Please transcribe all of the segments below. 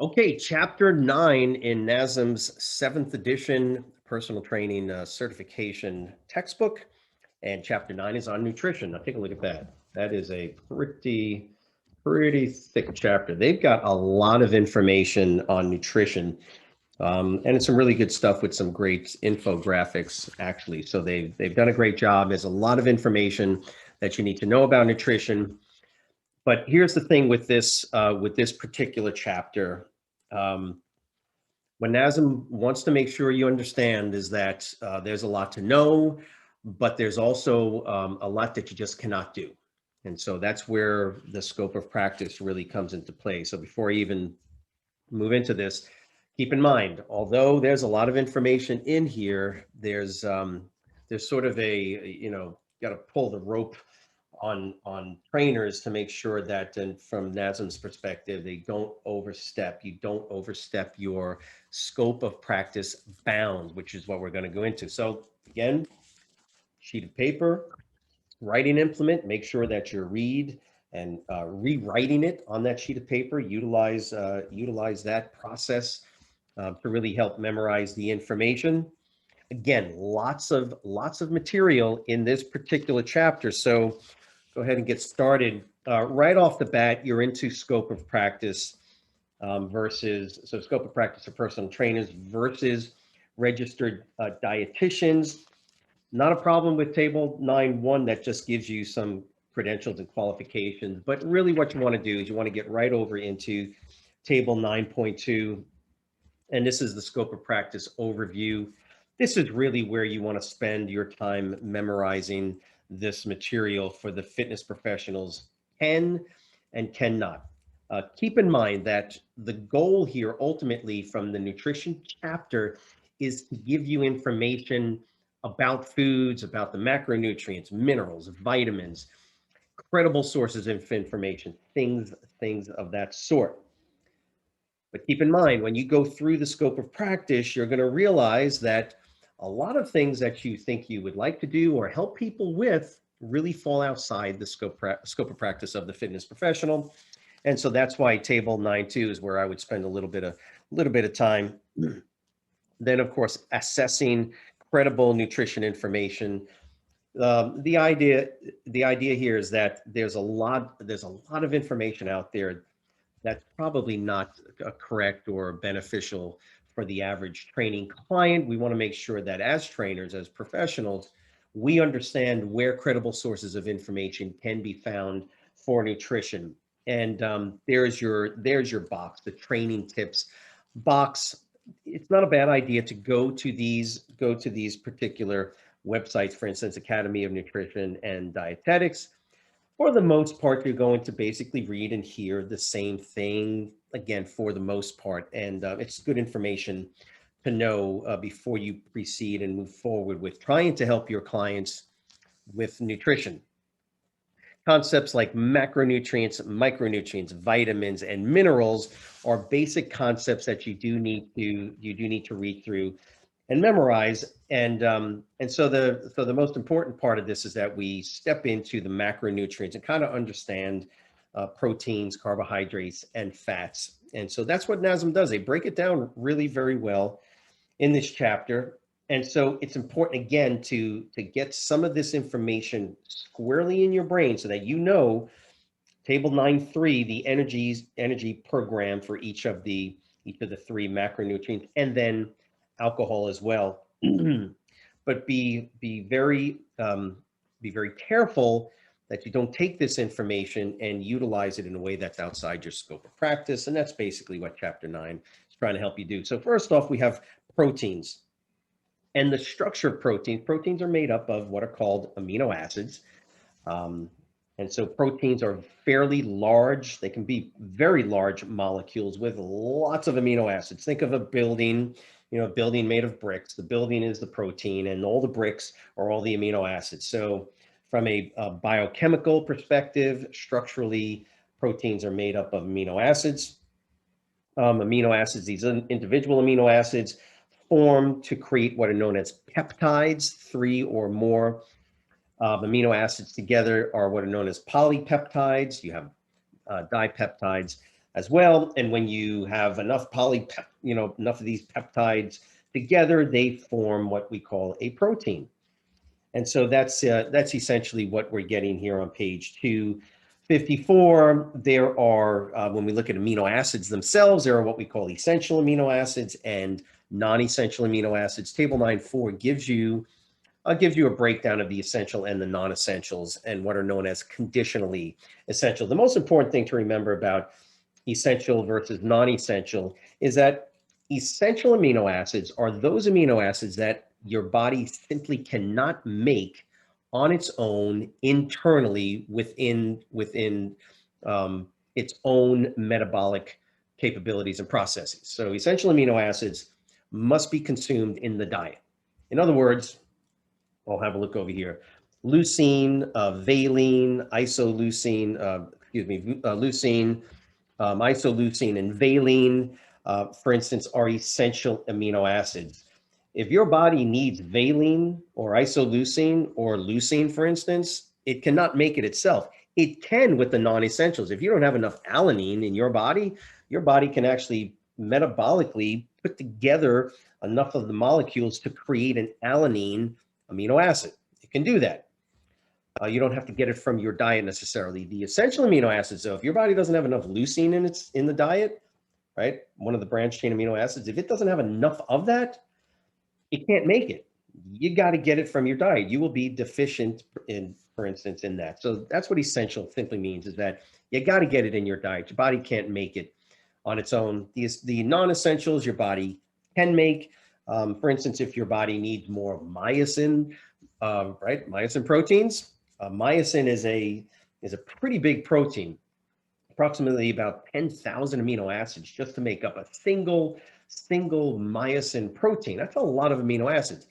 Okay, chapter 9 in NASM's 7th edition personal training certification textbook. And chapter 9 is on nutrition. Now take a look at that. That is a pretty thick chapter. They've got a lot of information on nutrition. And it's some really good stuff with some great infographics, actually. So they've done a great job. There's a lot of information that you need to know about nutrition. But here's the thing with this particular chapter. Um, what NASM wants to make sure you understand is that there's a lot to know, but there's also a lot that you just cannot do. And so that's where the scope of practice really comes into play. So before I even move into this, keep in mind, although there's a lot of information in here, there's sort of got to pull the rope on trainers to make sure that, and from NASM's perspective, they don't overstep. You don't overstep your scope of practice bound, which is what we're going to go into. So again, sheet of paper, writing implement, make sure that you're and rewriting it on that sheet of paper. Utilize that process to really help memorize the information. Again, lots of material in this particular chapter. So go ahead and get started. Right off the bat, you're into scope of practice scope of practice for personal trainers versus registered dietitians. Not a problem with table 9.1 that just gives you some credentials and qualifications, but really what you want to do is you want to get right over into table 9.2, and this is the scope of practice overview. This is really where you want to spend your time memorizing this material for the fitness professionals can and cannot. Keep in mind that the goal here ultimately from the nutrition chapter is to give you information about foods, about the macronutrients, minerals, vitamins, credible sources of information, things of that sort. But keep in mind, when you go through the scope of practice, you're going to realize that a lot of things that you think you would like to do or help people with really fall outside the scope of practice of the fitness professional. And so that's why table 9.2 is where I would spend a little bit of time. Then, of course, assessing credible nutrition information. The idea here is that there's a lot of information out there that's probably not correct or beneficial for the average training client. We want to make sure that as trainers, as professionals, we understand where credible sources of information can be found for nutrition. And there's your box, the training tips box. It's not a bad idea to go to these particular websites, for instance, Academy of Nutrition and Dietetics. For the most part, you're going to basically read and hear the same thing, again, for the most part. And it's good information to know before you proceed and move forward with trying to help your clients with nutrition. Concepts like macronutrients, micronutrients, vitamins, and minerals are basic concepts that you do need to read through and memorize. And so the most important part of this is that we step into the macronutrients and kind of understand proteins, carbohydrates, and fats. And so that's what NASM does. They break it down really very well in this chapter. And so it's important, again, to get some of this information squarely in your brain so that you know table 9.3, the energy program for each of the three macronutrients, and then alcohol as well. But be very careful that you don't take this information and utilize it in a way that's outside your scope of practice. And that's basically what chapter 9 is trying to help you do. So first off, we have proteins and the structure of proteins. Proteins are made up of what are called amino acids. And so proteins are fairly large. They can be very large molecules with lots of amino acids. Think of a building, a building made of bricks. The building is the protein, and all the bricks are all the amino acids. So from a biochemical perspective, structurally, proteins are made up of amino acids. These individual amino acids form to create what are known as peptides. 3 or more amino acids together are what are known as polypeptides. You have dipeptides. as well. And when you have enough enough of these peptides together, they form what we call a protein. And so that's essentially what we're getting here on page 254. There are, when we look at amino acids themselves, there are what we call essential amino acids and non-essential amino acids. Table 9.4 gives you a breakdown of the essential and the non-essentials and what are known as conditionally essential. The most important thing to remember about essential versus non-essential is that essential amino acids are those amino acids that your body simply cannot make on its own internally within its own metabolic capabilities and processes. So essential amino acids must be consumed in the diet. In other words, I'll have a look over here. Leucine, valine, isoleucine, leucine, isoleucine, and valine, for instance, are essential amino acids. If your body needs valine or isoleucine or leucine, for instance, it cannot make it itself. It can with the non-essentials. If you don't have enough alanine in your body can actually metabolically put together enough of the molecules to create an alanine amino acid. It can do that. You don't have to get it from your diet necessarily. The essential amino acids, though, if your body doesn't have enough leucine in the diet, right, one of the branched chain amino acids, if it doesn't have enough of that, it can't make it. You got to get it from your diet. You will be deficient in, for instance, in that. So that's what essential simply means, is that you got to get it in your diet. Your body can't make it on its own. The non-essentials your body can make. For instance, if your body needs more myosin, right, myosin proteins. Myosin is a pretty big protein, approximately about 10,000 amino acids just to make up a single myosin protein. That's a lot of amino acids.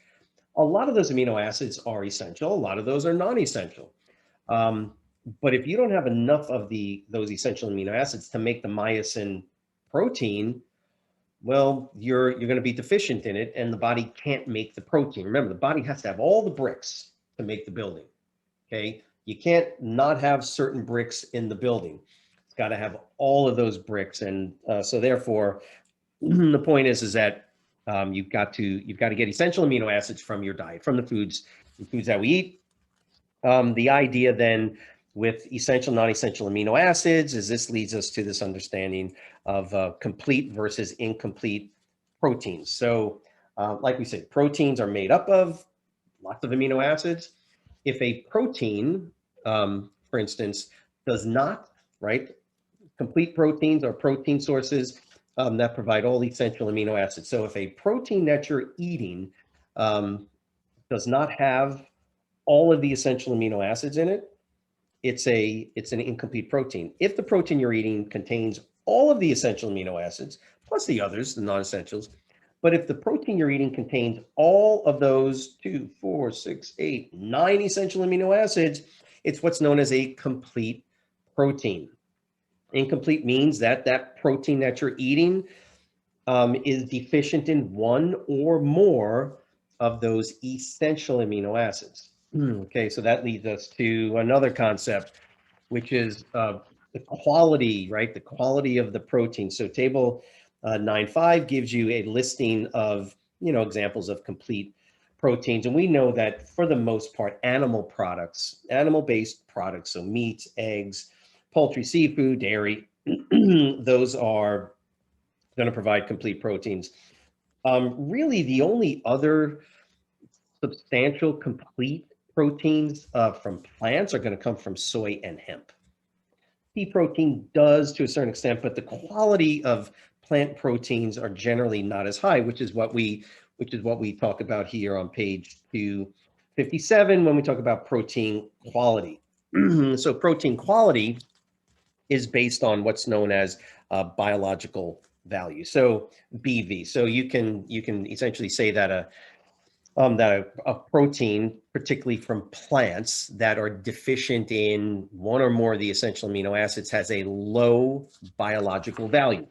A lot of those amino acids are essential. A lot of those are non-essential. But if you don't have enough of those essential amino acids to make the myosin protein, well, you're going to be deficient in it, and the body can't make the protein. Remember, the body has to have all the bricks to make the building. Okay, you can't not have certain bricks in the building. It's got to have all of those bricks, and so therefore, the point is that you've got to get essential amino acids from your diet, from the foods that we eat. The idea then with essential, non-essential amino acids is this leads us to this understanding of complete versus incomplete proteins. So like we said, proteins are made up of lots of amino acids. If a protein, for instance, does not, right, complete proteins are protein sources that provide all the essential amino acids. So if a protein that you're eating does not have all of the essential amino acids in it, it's an incomplete protein. If the protein you're eating contains all of the essential amino acids, plus the others, the non-essentials, but if the protein you're eating contains all of those 2, 4, 6, 8, 9 essential amino acids, it's what's known as a complete protein. Incomplete means that that protein that you're eating is deficient in one or more of those essential amino acids. Okay, so that leads us to another concept, which is the quality, right? The quality of the protein. So table 9.5 gives you a listing of, examples of complete proteins. And we know that for the most part, animal products, animal-based products, so meats, eggs, poultry, seafood, dairy, those are going to provide complete proteins. Really, the only other substantial complete proteins from plants are going to come from soy and hemp. Pea protein does to a certain extent, but the quality of plant proteins are generally not as high, which is what we talk about here on page 257 when we talk about protein quality. So protein quality is based on what's known as biological value. So BV. So you can essentially say that a protein, particularly from plants that are deficient in one or more of the essential amino acids, has a low biological value.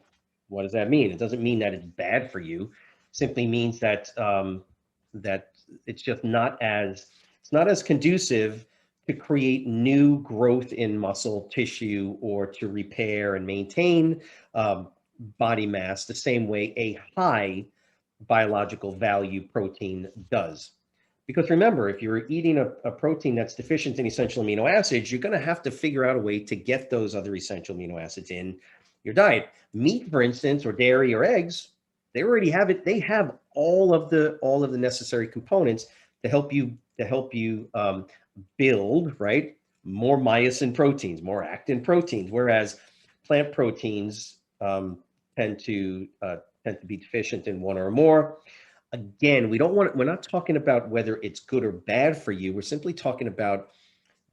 What does that mean? It doesn't mean that it's bad for you. It simply means that that it's just not as conducive to create new growth in muscle tissue or to repair and maintain body mass the same way a high biological value protein does. Because remember, if you're eating a protein that's deficient in essential amino acids, you're going to have to figure out a way to get those other essential amino acids in your diet. Meat, for instance, or dairy or eggs, they already have it. They have all of the necessary components to help you build, right, more myosin proteins, more actin proteins, whereas plant proteins tend to be deficient in one or more. Again, we're not talking about whether it's good or bad for you. We're simply talking about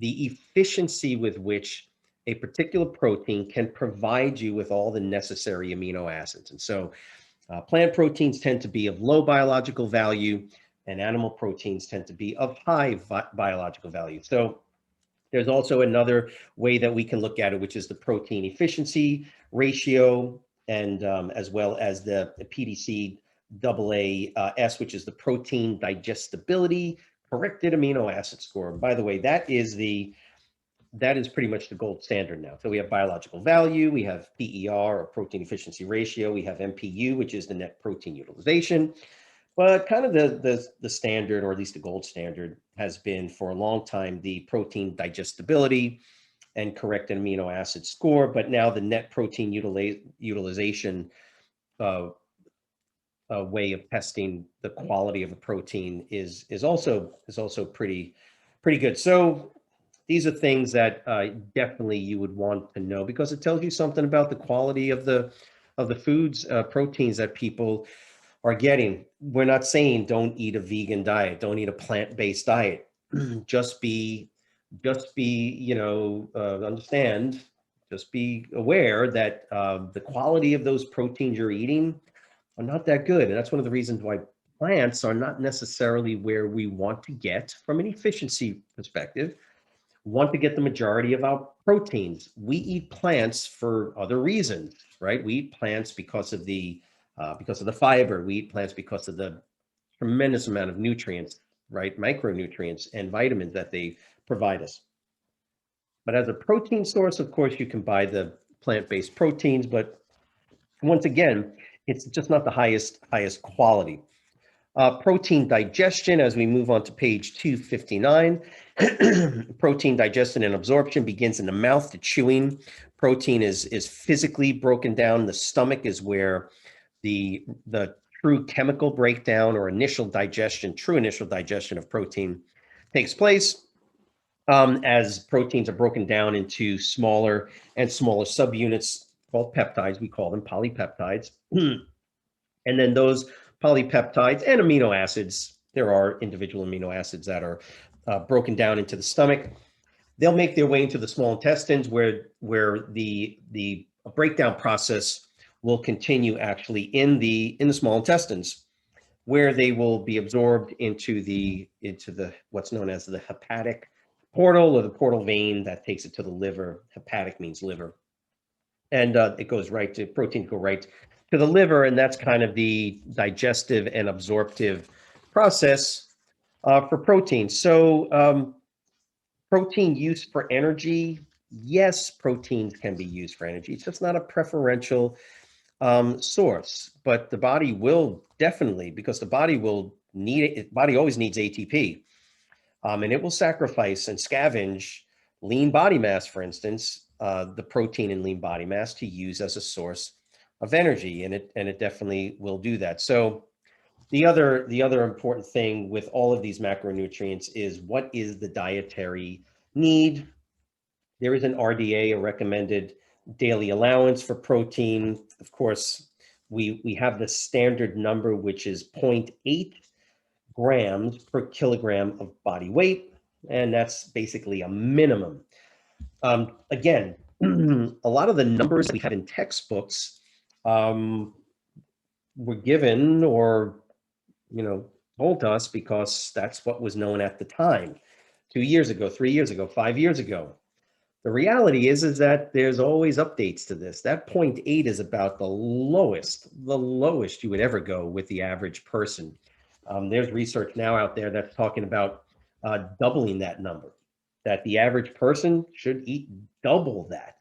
the efficiency with which a particular protein can provide you with all the necessary amino acids. And so plant proteins tend to be of low biological value, and animal proteins tend to be of high biological value. So there's also another way that we can look at it, which is the protein efficiency ratio, and as well as the PDC AAS, which is the protein digestibility corrected amino acid score. By the way, that is pretty much the gold standard now. So we have biological value, we have PER, or protein efficiency ratio, we have MPU, which is the net protein utilization. But kind of the standard, or at least the gold standard, has been for a long time the protein digestibility and corrected amino acid score. But now the net protein utilization way of testing the quality of a protein is also pretty good. So these are things that definitely you would want to know, because it tells you something about the quality of the foods, proteins that people are getting. We're not saying don't eat a vegan diet, don't eat a plant-based diet. just be, understand, just be aware that the quality of those proteins you're eating are not that good. And that's one of the reasons why plants are not necessarily where we want to get from an efficiency perspective. We want to get the majority of our proteins. We eat plants for other reasons, right? We eat plants because of the fiber. We eat plants because of the tremendous amount of nutrients, right? Micronutrients and vitamins that they provide us. But as a protein source, of course, you can buy the plant-based proteins, but once again, it's just not the highest quality. Protein digestion, as we move on to page 259, protein digestion and absorption begins in the mouth. The chewing protein is physically broken down. The stomach is where the true chemical breakdown, or true initial digestion of protein takes place, as proteins are broken down into smaller and smaller subunits called peptides. We call them polypeptides. And then those polypeptides and amino acids, there are individual amino acids that are broken down into the stomach. They'll make their way into the small intestines, where the breakdown process will continue actually in the small intestines, where they will be absorbed into the what's known as the hepatic portal, or the portal vein that takes it to the liver. Hepatic means liver. And it goes right to, proteins go right to the liver, and that's kind of the digestive and absorptive process for protein. So protein use for energy, yes, proteins can be used for energy. It's just not a preferential source, but the body will definitely, because the body will need it. Body always needs ATP, and it will sacrifice and scavenge lean body mass, for instance, the protein in lean body mass, to use as a source of energy, and it definitely will do that. So the other important thing with all of these macronutrients is, what is the dietary need? There is an RDA, a recommended daily allowance for protein. Of course, we have the standard number, which is 0.8 grams per kilogram of body weight, and that's basically a minimum. Again, a lot of the numbers we have in textbooks were given, or told us, because that's what was known at the time, 2 years ago, 3 years ago, 5 years ago. The reality is that there's always updates to this. That 0.8 is about the lowest you would ever go with the average person. There's research now out there that's talking about doubling that number, that the average person should eat double that,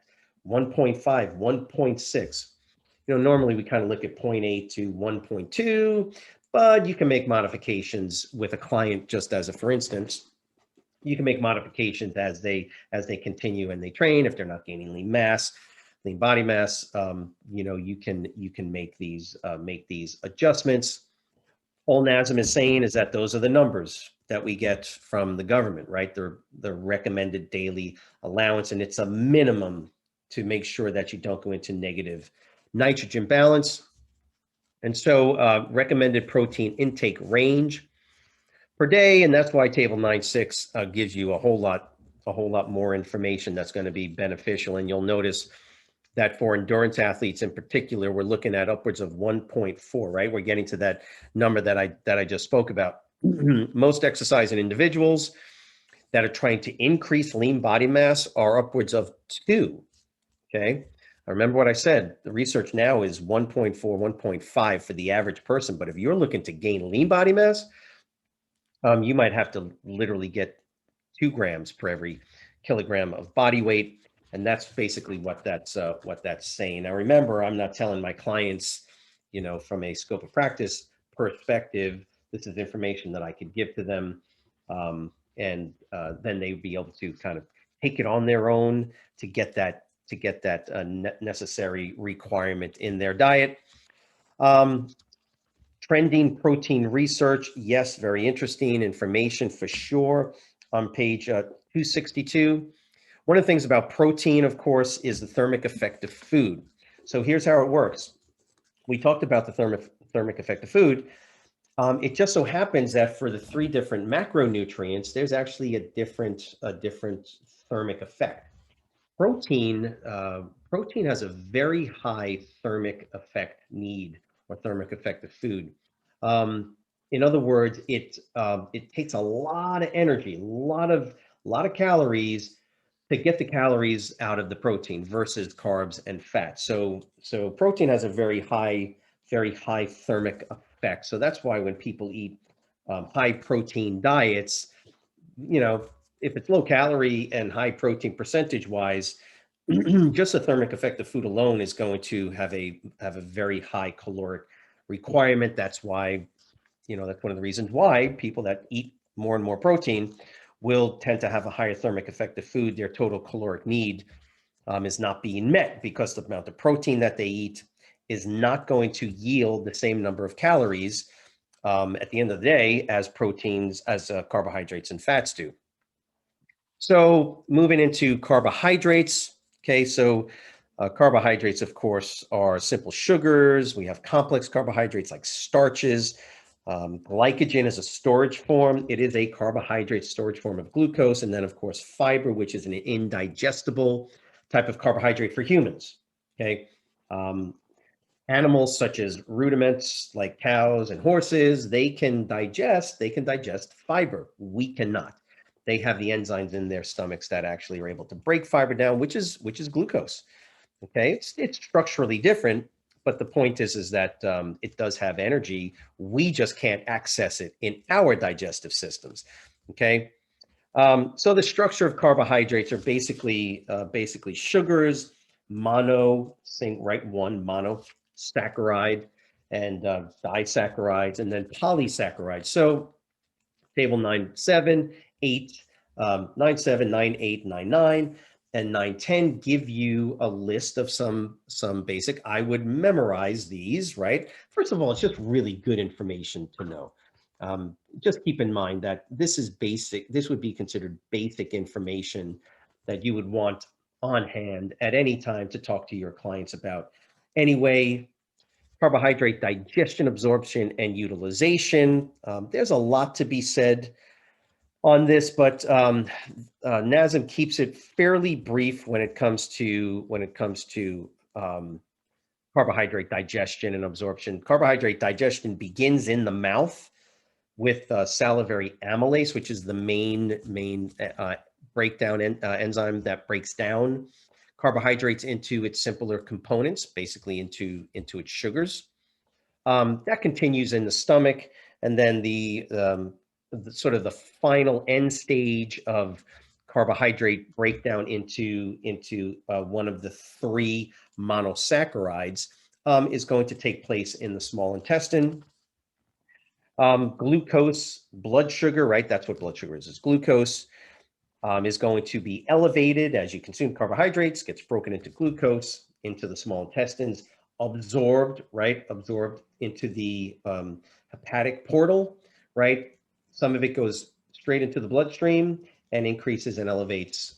1.5, 1.6. Normally we kind of look at 0.8 to 1.2, but you can make modifications with a client, just as a for instance. You can make modifications as they continue and they train. If they're not gaining lean body mass, you can make these adjustments. All NASM is saying is that those are the numbers that we get from the government, right? The recommended daily allowance, and it's a minimum to make sure that you don't go into negative nitrogen balance. And so recommended protein intake range per day, and that's why table 9.6 gives you a whole lot more information that's going to be beneficial. And you'll notice that for endurance athletes in particular, we're looking at upwards of 1.4, right? We're getting to that number that I just spoke about. Most exercising individuals that are trying to increase lean body mass are upwards of 2, okay? I remember what I said, the research now is 1.4, 1.5 for the average person, but if you're looking to gain lean body mass, you might have to literally get 2 grams per every kilogram of body weight. And that's basically what that's saying. Now, remember, I'm not telling my clients, from a scope of practice perspective, this is information that I could give to them. And then they'd be able to kind of take it on their own to get that necessary requirement in their diet. Trending protein research, yes, very interesting information for sure. On page 262. One of the things about protein, of course, is the thermic effect of food. So here's how it works. We talked about the thermic effect of food. It just so happens that for the 3 different macronutrients, there's actually a different thermic effect. Protein has a very high thermic effect need, or thermic effect of food. In other words, it takes a lot of energy, a lot of calories to get the calories out of the protein versus carbs and fat. So protein has a very high thermic effect. So that's why when people eat high protein diets, if it's low calorie and high protein percentage wise, just the thermic effect of food alone is going to have a very high caloric requirement. That's why, that's one of the reasons why people that eat more and more protein will tend to have a higher thermic effect of food. Their total caloric need is not being met because the amount of protein that they eat is not going to yield the same number of calories at the end of the day as carbohydrates and fats do. So moving into carbohydrates, okay, so carbohydrates, of course, are simple sugars. We have complex carbohydrates like starches. Glycogen is a storage form. It is a carbohydrate storage form of glucose. And then, of course, fiber, which is an indigestible type of carbohydrate for humans, okay? Animals such as rudiments like cows and horses, they can digest fiber. We cannot. They have the enzymes in their stomachs that actually are able to break fiber down, which is glucose, okay? It's structurally different, but the point is that it does have energy. We just can't access it in our digestive systems, okay? So the structure of carbohydrates are basically sugars, monosaccharide, and disaccharides, and then polysaccharides. So table 9.7, 8, 9.7, 9.8, 9.9. And 9.10 give you a list of some basic. I would memorize these, right? First of all, it's just really good information to know. Just keep in mind that this is basic. This would be considered basic information that you would want on hand at any time to talk to your clients about. Anyway, carbohydrate digestion, absorption, and utilization. There's a lot to be said on this, but NASM keeps it fairly brief when it comes to carbohydrate digestion and absorption. Carbohydrate digestion begins in the mouth with salivary amylase, which is the main breakdown enzyme that breaks down carbohydrates into its simpler components, basically into its sugars. That continues in the stomach, and then the sort of the final end stage of carbohydrate breakdown into one of the three monosaccharides is going to take place in the small intestine. Glucose, blood sugar, right? That's what blood sugar is glucose, is going to be elevated as you consume carbohydrates, gets broken into glucose, into the small intestines, absorbed, right? Absorbed into the hepatic portal, right? Some of it goes straight into the bloodstream and increases and elevates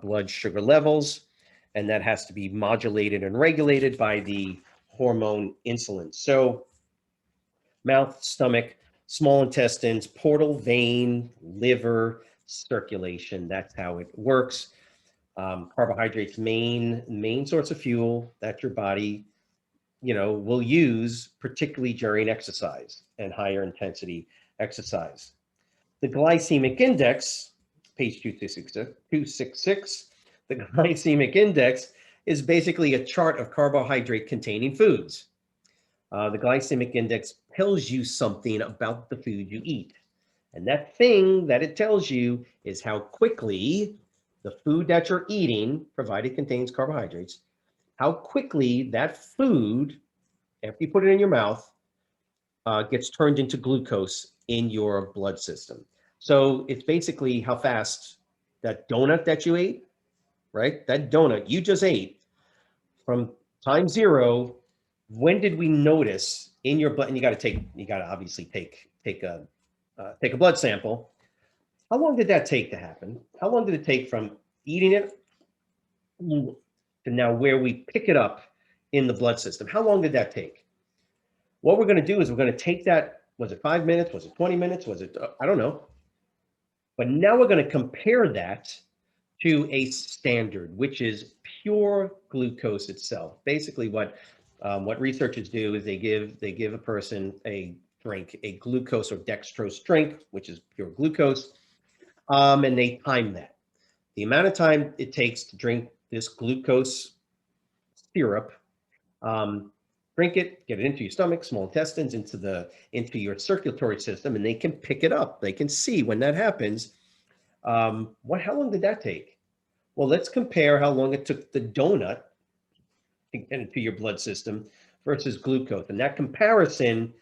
blood sugar levels. And that has to be modulated and regulated by the hormone insulin. So mouth, stomach, small intestines, portal, vein, liver, circulation. That's how it works. Carbohydrates, main source of fuel that your body, will use, particularly during exercise and higher intensity exercise. The glycemic index, page 266, the glycemic index is basically a chart of carbohydrate containing foods. The glycemic index tells you something about the food you eat. And that thing that it tells you is how quickly the food that you're eating, provided contains carbohydrates, how quickly that food, after you put it in your mouth, gets turned into glucose in your blood system. So it's basically how fast that donut that you ate, right? That donut you just ate, from time zero, when did we notice in your blood? And you got to obviously take a blood sample. How long did that take to happen? How long did it take from eating it to now where we pick it up in the blood system? How long did that take? What we're going to do is we're going to take that. Was it 5 minutes? Was it 20 minutes? Was it, I don't know. But now we're going to compare that to a standard, which is pure glucose itself. Basically, what researchers do is they give a person a drink, a glucose or dextrose drink, which is pure glucose, and they time that. The amount of time it takes to drink this glucose syrup, drink it, get it into your stomach, small intestines, into your circulatory system, and they can pick it up. They can see when that happens. How long did that take? Well, let's compare how long it took the donut to get into your blood system versus glucose. And that comparison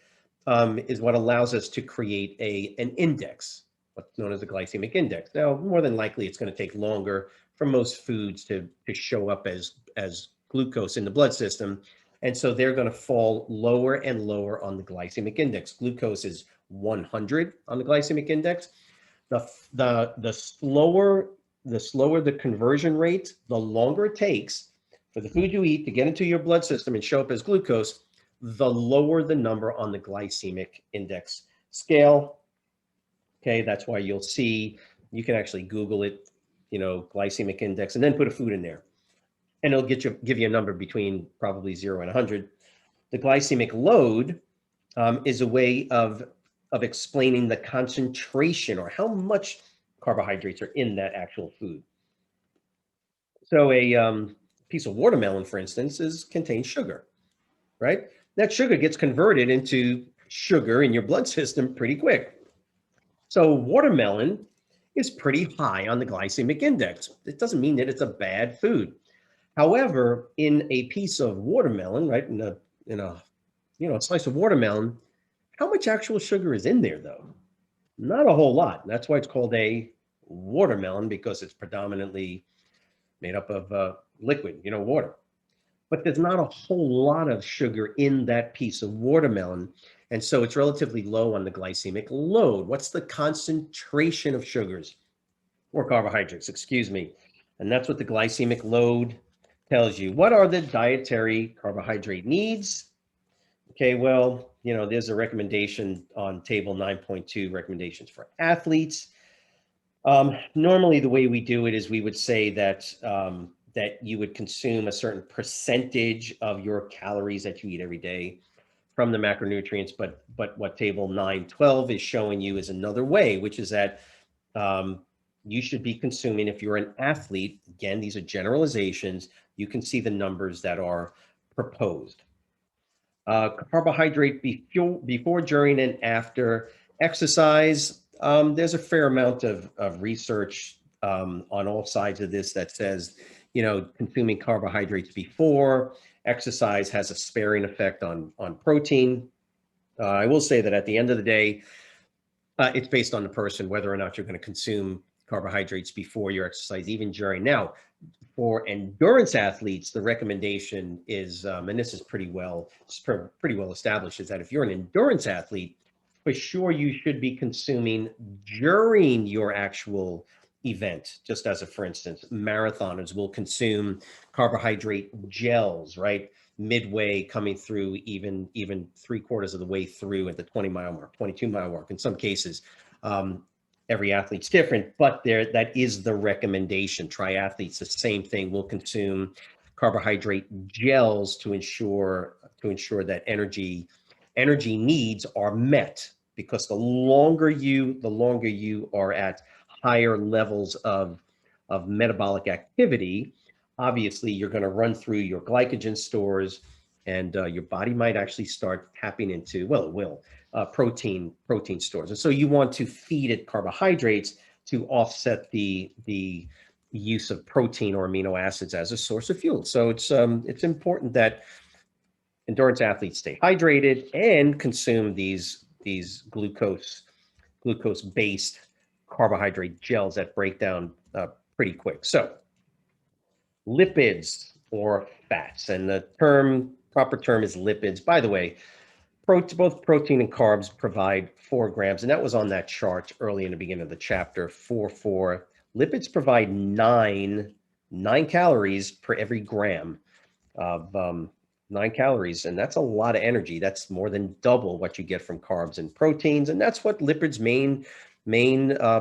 is what allows us to create an index, what's known as a glycemic index. Now, more than likely, it's going to take longer for most foods to show up as glucose in the blood system. And so they're going to fall lower and lower on the glycemic index. Glucose is 100 on the glycemic index. The slower the conversion rate, the longer it takes for the food you eat to get into your blood system and show up as glucose, the lower the number on the glycemic index scale. Okay, that's why you'll see, you can actually Google it, glycemic index, and then put a food in there. And it'll give you a number between probably 0 and 100. The glycemic load is a way of explaining the concentration or how much carbohydrates are in that actual food. So a piece of watermelon, for instance, contains sugar, right? That sugar gets converted into sugar in your blood system pretty quick. So watermelon is pretty high on the glycemic index. It doesn't mean that it's a bad food. However, in a piece of watermelon, right, in a slice of watermelon, how much actual sugar is in there, though? Not a whole lot. That's why it's called a watermelon, because it's predominantly made up of liquid, water. But there's not a whole lot of sugar in that piece of watermelon. And so it's relatively low on the glycemic load. What's the concentration of sugars or carbohydrates, excuse me? And that's what the glycemic load tells you. What are the dietary carbohydrate needs? Okay, well, there's a recommendation on table 9.2, recommendations for athletes. Normally, the way we do it is we would say that that you would consume a certain percentage of your calories that you eat every day from the macronutrients. But what table 9.12 is showing you is another way, which is that you should be consuming, if you're an athlete, again, these are generalizations, you can see the numbers that are proposed. Carbohydrate before, during, and after exercise. There's a fair amount of research on all sides of this that says, you know, consuming carbohydrates before exercise has a sparing effect on protein. I will say that at the end of the day, it's based on the person whether or not you're going to consume carbohydrates before your exercise, even during. Now, for endurance athletes, the recommendation is, and this is pretty well established, is that if you're an endurance athlete, for sure you should be consuming during your actual event. Just as a for instance, marathoners will consume carbohydrate gels, right? Midway, coming through, even 3/4 of the way through at the 20-mile mark, 22-mile mark. In some cases, every athlete's different, but that is the recommendation. Triathletes, the same thing, will consume carbohydrate gels to ensure that energy needs are met. Because the longer you are at higher levels of metabolic activity, obviously you're going to run through your glycogen stores, and your body might actually start tapping into, well, it will, protein stores. And so you want to feed it carbohydrates to offset the use of protein or amino acids as a source of fuel. So it's important that endurance athletes stay hydrated and consume these glucose-based carbohydrate gels that break down pretty quick. So lipids or fats, and the proper term is lipids. By the way, both protein and carbs provide 4 grams, and that was on that chart early in the beginning of the chapter, 4. Lipids provide 9 calories per every gram of 9 calories, and that's a lot of energy. That's more than double what you get from carbs and proteins, and that's what lipids' main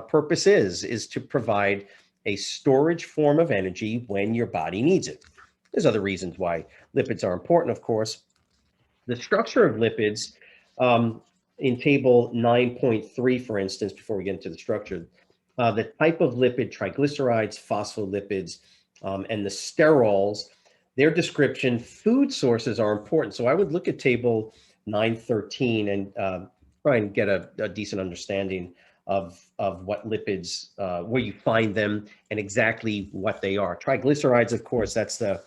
purpose is to provide a storage form of energy when your body needs it. There's other reasons why lipids are important, of course. The structure of lipids, in table 9.3, for instance, before we get into the structure, the type of lipid, triglycerides, phospholipids, and the sterols, their description, food sources are important. So I would look at table 9.13 and try and get a decent understanding of what lipids, where you find them, and exactly what they are. Triglycerides, of course, that's the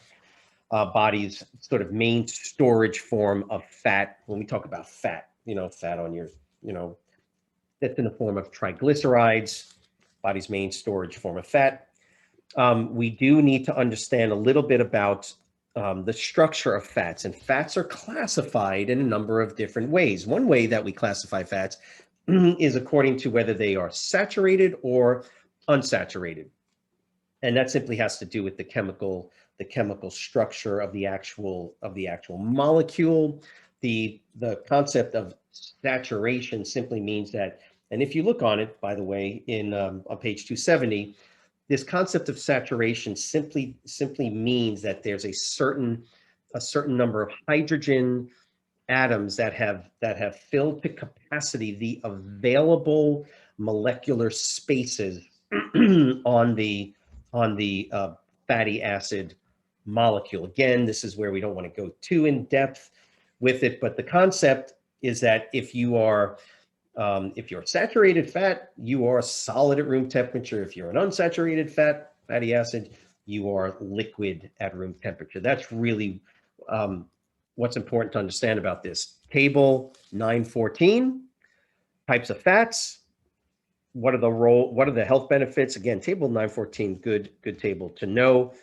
body's sort of main storage form of fat. When we talk about fat, fat on your, that's in the form of triglycerides, body's main storage form of fat. We do need to understand a little bit about the structure of fats, and fats are classified in a number of different ways. One way that we classify fats is according to whether they are saturated or unsaturated. And that simply has to do with the chemical structure of the actual molecule. The concept of saturation simply means that, and if you look on it, by the way, in on page 270, this concept of saturation simply means that there's a certain number of hydrogen atoms that have filled to capacity the available molecular spaces on the fatty acid molecule. Again, this is where we don't want to go too in depth with it, but the concept is that if you're saturated fat, you are solid at room temperature. If you're an unsaturated fatty acid, you are liquid at room temperature. That's really what's important to understand about this. Table 9.14, types of fats. What are the health benefits? Again, table 9.14, good table to know.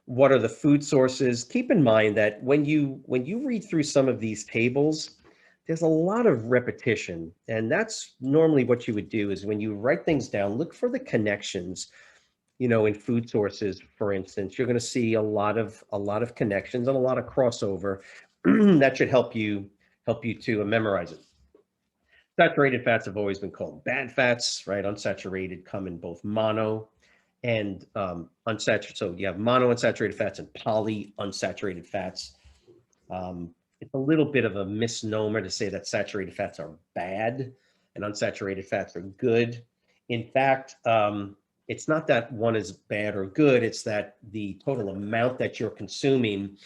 What are the food sources? Keep in mind that when you read through some of these tables, there's a lot of repetition, and that's normally what you would do is when you write things down, look for the connections. In food sources, for instance, you're going to see a lot of connections and a lot of crossover that should help you to memorize it. Saturated fats have always been called bad fats, right? Unsaturated come in both mono and unsaturated. So you have monounsaturated fats and polyunsaturated fats. It's a little bit of a misnomer to say that saturated fats are bad and unsaturated fats are good. In fact, it's not that one is bad or good. It's that the total amount that you're consuming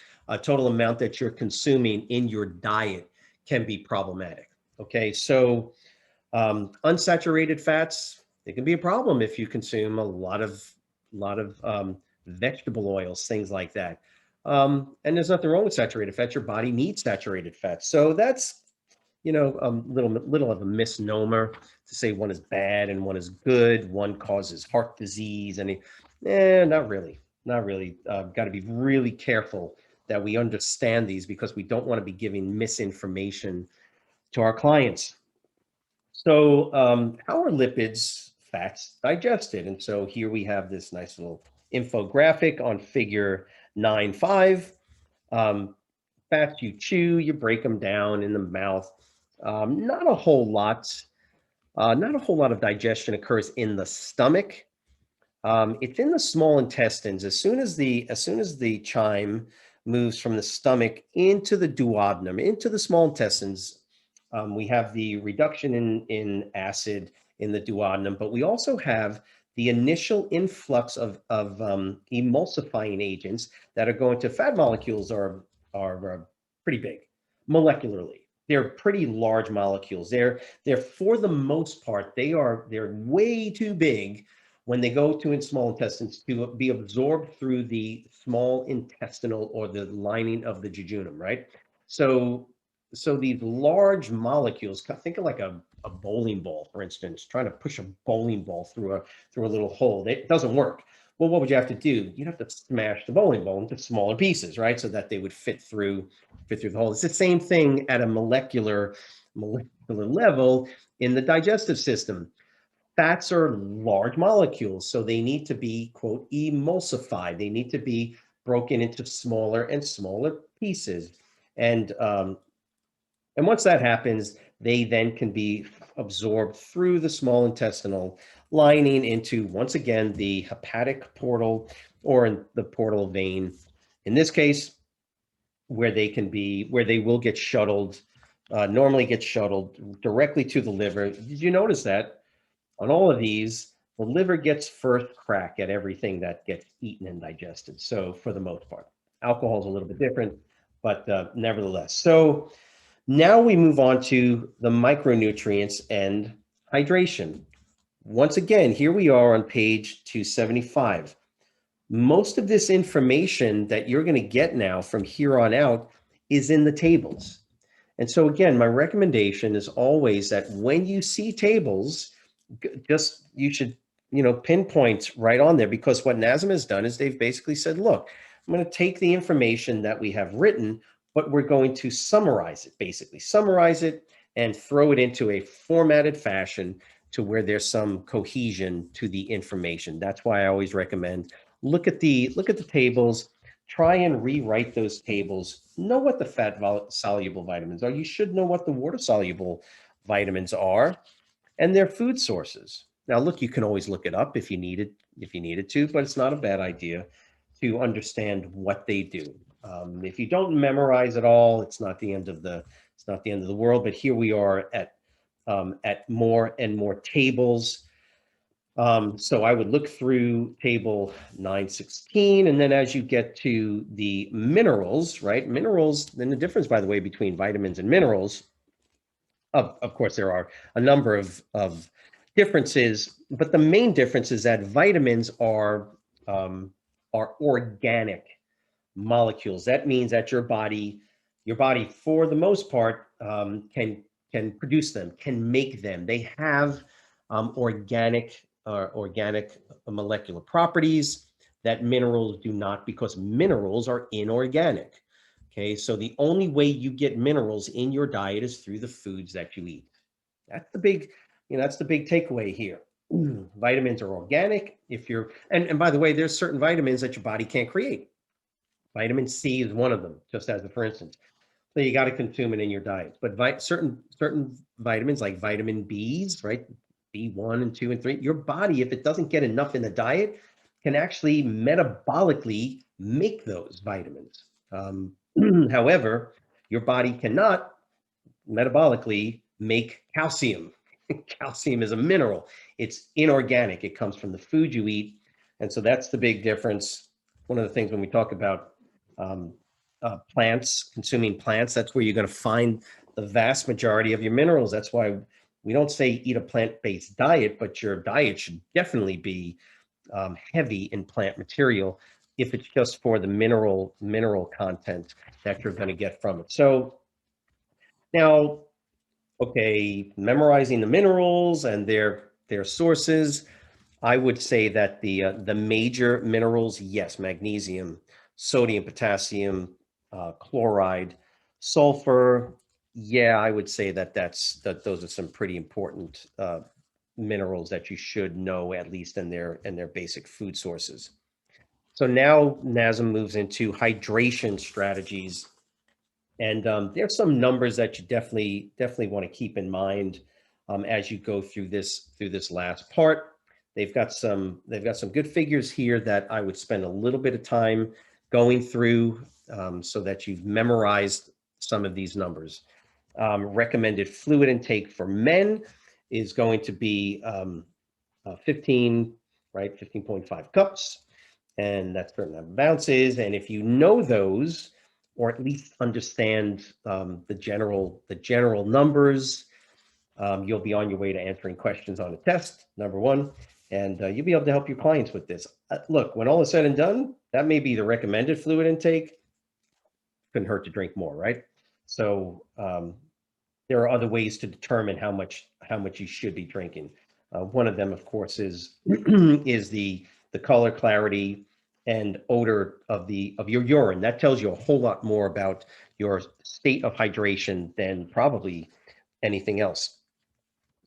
in your diet can be problematic. Okay, so unsaturated fats, they can be a problem if you consume a lot of vegetable oils, things like that. And there's nothing wrong with saturated fat. Your body needs saturated fat. So that's, little of a misnomer to say one is bad and one is good. One causes heart disease, and not really, not really. Got to be really careful that we understand these, because we don't want to be giving misinformation to our clients. So, how are lipids, fats, digested? And so here we have this nice little infographic on figure 9.5. Fats you chew, you break them down in the mouth. Not a whole lot. Not a whole lot of digestion occurs in the stomach. It's in the small intestines. As soon as the chyme moves from the stomach into the duodenum, into the small intestines, we have the reduction in acid in the duodenum, but we also have the initial influx of emulsifying agents that are going to fat molecules are pretty big molecularly. They're pretty large molecules. They're for the most part, they're way too big when they go to in small intestines to be absorbed through the small intestinal or the lining of the jejunum, right? So these large molecules, think of like a bowling ball, for instance, trying to push a bowling ball through a little hole. It doesn't work. Well, what would you have to do? You'd have to smash the bowling ball into smaller pieces, right? So that they would fit through the hole. It's the same thing at a molecular level in the digestive system. Fats are large molecules, so they need to be, quote, emulsified. They need to be broken into smaller and smaller pieces. And once that happens, they then can be absorbed through the small intestinal lining into, once again, the hepatic portal, or in the portal vein, in this case, where they will get shuttled, normally get shuttled directly to the liver. Did you notice that on all of these, the liver gets first crack at everything that gets eaten and digested? So for the most part, alcohol is a little bit different, but nevertheless. So now we move on to the micronutrients and hydration. Once again, here we are on page 275. Most of this information that you're going to get now from here on out is in the tables. And so again, my recommendation is always that when you see tables, you should pinpoint right on there, because what NASM has done is they've basically said, look, I'm going to take the information that we have written, but we're going to summarize it, basically summarize it and throw it into a formatted fashion to where there's some cohesion to the information. That's why I always recommend look at the tables, try and rewrite those tables, know what the fat soluble vitamins are. You should know what the water soluble vitamins are and their food sources. Now, look, you can always look it up if you needed to, but it's not a bad idea to understand what they do. If you don't memorize it all, it's not the end of the world. But here we are at more and more tables. So I would look through table 916, and then as you get to the minerals, right? Minerals, then the difference, by the way, between vitamins and minerals, of course, there are a number of differences, but the main difference is that vitamins are organic molecules. That means that your body, for the most part, can produce them, can make them. They have organic molecular properties that minerals do not, because minerals are inorganic. Okay, so the only way you get minerals in your diet is through the foods that you eat. That's the big, that's the big takeaway here. Vitamins are organic. And by the way, there's certain vitamins that your body can't create. Vitamin C is one of them, just as a for instance. So you got to consume it in your diet. But certain vitamins, like vitamin Bs, right? B1 and 2 and 3, your body, if it doesn't get enough in the diet, can actually metabolically make those vitamins. However, your body cannot metabolically make calcium. Calcium is a mineral. It's inorganic. It comes from the food you eat. And so that's the big difference. One of the things when we talk about plants, consuming plants, that's where you're going to find the vast majority of your minerals. That's why we don't say eat a plant-based diet, but your diet should definitely be heavy in plant material if it's just for the mineral content that you're going to get from it. So now, okay, memorizing the minerals and their sources, I would say that the major minerals, yes, magnesium, sodium, potassium, chloride, sulfur. Yeah, I would say that those are some pretty important minerals that you should know, at least in their basic food sources. So now NASM moves into hydration strategies, and there's some numbers that you definitely want to keep in mind as you go through this last part. They've got some good figures here that I would spend a little bit of time going through so that you've memorized some of these numbers. Recommended fluid intake for men is going to be 15, right? 15.5 cups, and that's certain amount of ounces. And if you know those, or at least understand the general numbers, you'll be on your way to answering questions on a test, number one, and you'll be able to help your clients with this. Look, when all is said and done, that may be the recommended fluid intake. Couldn't hurt to drink more, right? So there are other ways to determine how much you should be drinking. One of them, of course, is is the color, clarity, and odor of your urine. That tells you a whole lot more about your state of hydration than probably anything else.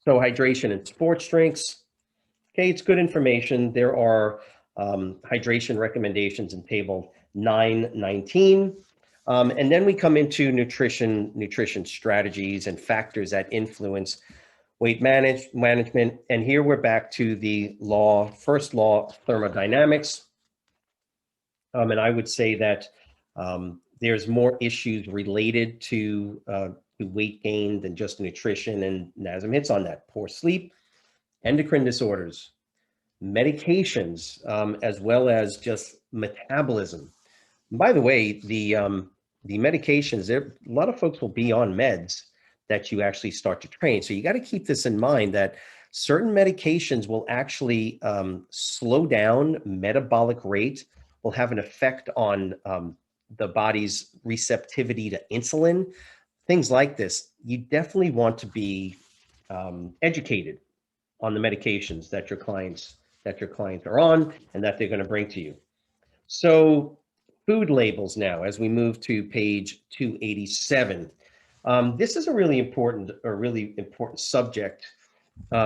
So hydration in sports drinks, okay, it's good information. There are hydration recommendations in table 919. And then we come into nutrition strategies and factors that influence weight management. And here we're back to the first law of thermodynamics. And I would say that there's more issues related to weight gain than just nutrition. And NASM hits on that: poor sleep, endocrine disorders, medications, as well as just metabolism. And by the way, the medications, a lot of folks will be on meds that you actually start to train. So you got to keep this in mind, that certain medications will actually slow down metabolic rate, will have an effect on the body's receptivity to insulin, things like this. You definitely want to be educated on the medications that your clients are on and that they're going to bring to you. So food labels now, as we move to page 287. This is a really important subject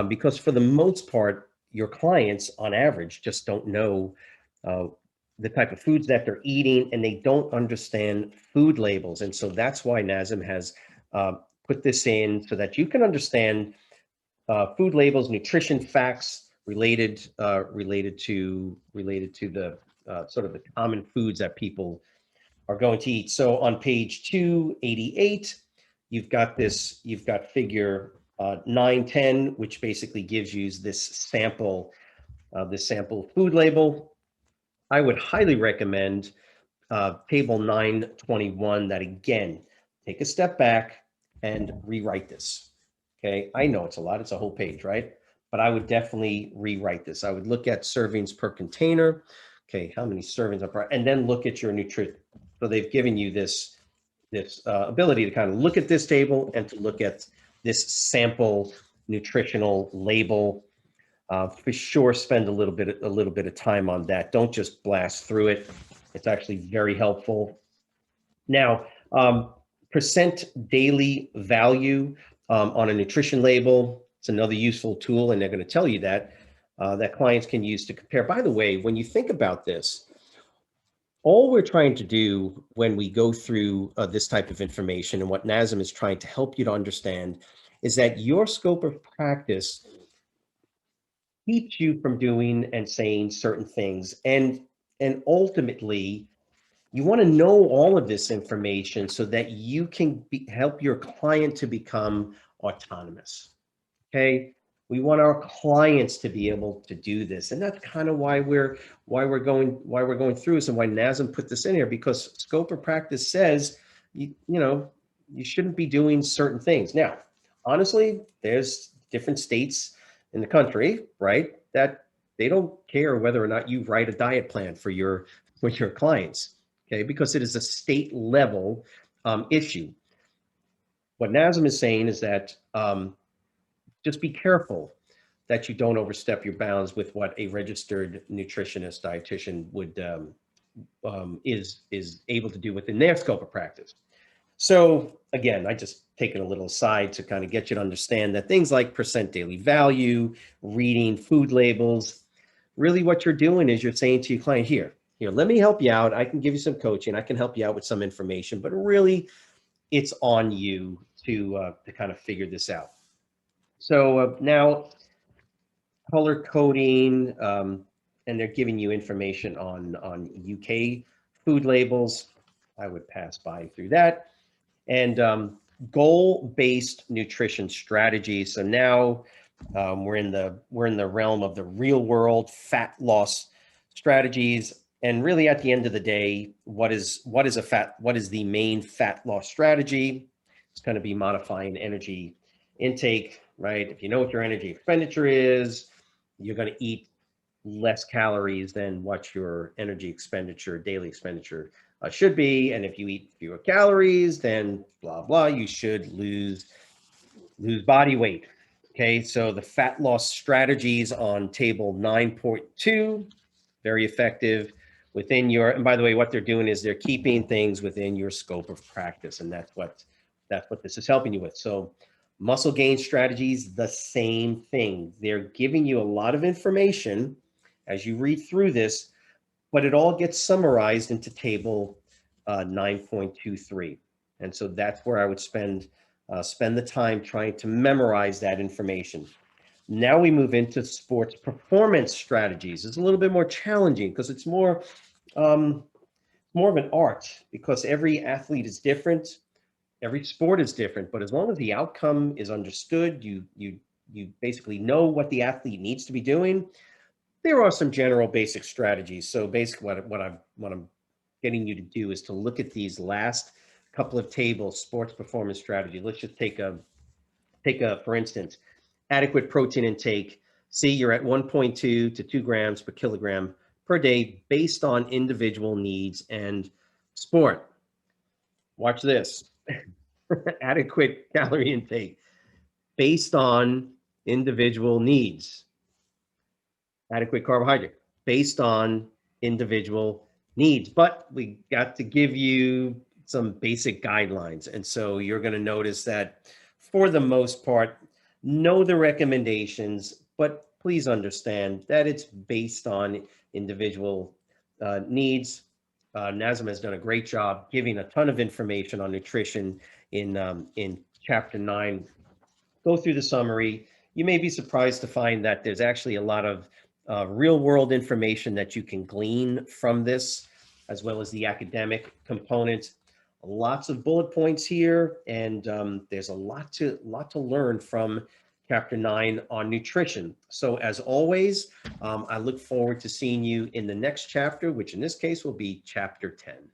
because for the most part, your clients on average just don't know the type of foods that they're eating, and they don't understand food labels. And so that's why NASM has put this in so that you can understand food labels, nutrition facts related to the sort of the common foods that people are going to eat. So on page 288, you've got figure 910, which basically gives you this sample food label. I would highly recommend table 921. That, again, take a step back and rewrite this. Okay, I know it's a lot, it's a whole page, right? But I would definitely rewrite this. I would look at servings per container. Okay, how many servings are, and then look at your nutrition. So they've given you this ability to kind of look at this table and to look at this sample nutritional label. For sure, spend a little bit of time on that. Don't just blast through it. It's actually very helpful. Now, percent daily value on a nutrition label. It's another useful tool, and they're going to tell you that that clients can use to compare. By the way, when you think about this, all we're trying to do when we go through this type of information, and what NASM is trying to help you to understand, is that your scope of practice keeps you from doing and saying certain things. And ultimately, you want to know all of this information so that you can help your client to become autonomous. Okay, we want our clients to be able to do this, and that's kind of why we're going through this, and why NASM put this in here, because scope of practice says you shouldn't be doing certain things. Now, honestly, there's different states in the country, right, that They don't care whether or not you write a diet plan for your clients, okay? Because it is a state level issue. What NASM is saying is that just be careful that you don't overstep your bounds with what a registered nutritionist dietitian would is able to do within their scope of practice. So again, I just taken a little aside to kind of get you to understand that things like percent daily value, reading food labels, really what you're doing is you're saying to your client, here, let me help you out. I can give you some coaching. I can help you out with some information, but really it's on you to kind of figure this out. So now color coding, and they're giving you information on UK food labels. I would pass by through that. And goal-based nutrition strategy. So now we're in the realm of the real world fat loss strategies. And really, at the end of the day, what is the main fat loss strategy? It's going to be modifying energy intake, right? If you know what your energy expenditure is, you're going to eat less calories than what your energy expenditure, daily expenditure should be. And if you eat fewer calories, then blah, blah, you should lose body weight. Okay, so the fat loss strategies on table 9.2, very effective within your, and by the way, what they're doing is they're keeping things within your scope of practice. And that's what this is helping you with. So muscle gain strategies, the same thing. They're giving you a lot of information as you read through this, but it all gets summarized into table 9.23. And so that's where I would spend the time trying to memorize that information. Now we move into sports performance strategies. It's a little bit more challenging because it's more of an art, because every athlete is different. Every sport is different, but as long as the outcome is understood, you basically know what the athlete needs to be doing. There are some general basic strategies. So basically what I'm getting you to do is to look at these last couple of tables, sports performance strategy. Let's just take a, for instance, adequate protein intake. See, you're at 1.2 to 2 grams per kilogram per day based on individual needs and sport. Watch this. Adequate calorie intake based on individual needs. Adequate carbohydrate based on individual needs. But we got to give you some basic guidelines. And so you're going to notice that for the most part, know the recommendations, but please understand that it's based on individual needs. NASM has done a great job giving a ton of information on nutrition in chapter 9. Go through the summary. You may be surprised to find that there's actually a lot of real world information that you can glean from this, as well as the academic component. Lots of bullet points here, and there's a lot to learn from chapter 9 on nutrition. So as always, I look forward to seeing you in the next chapter, which in this case will be chapter 10.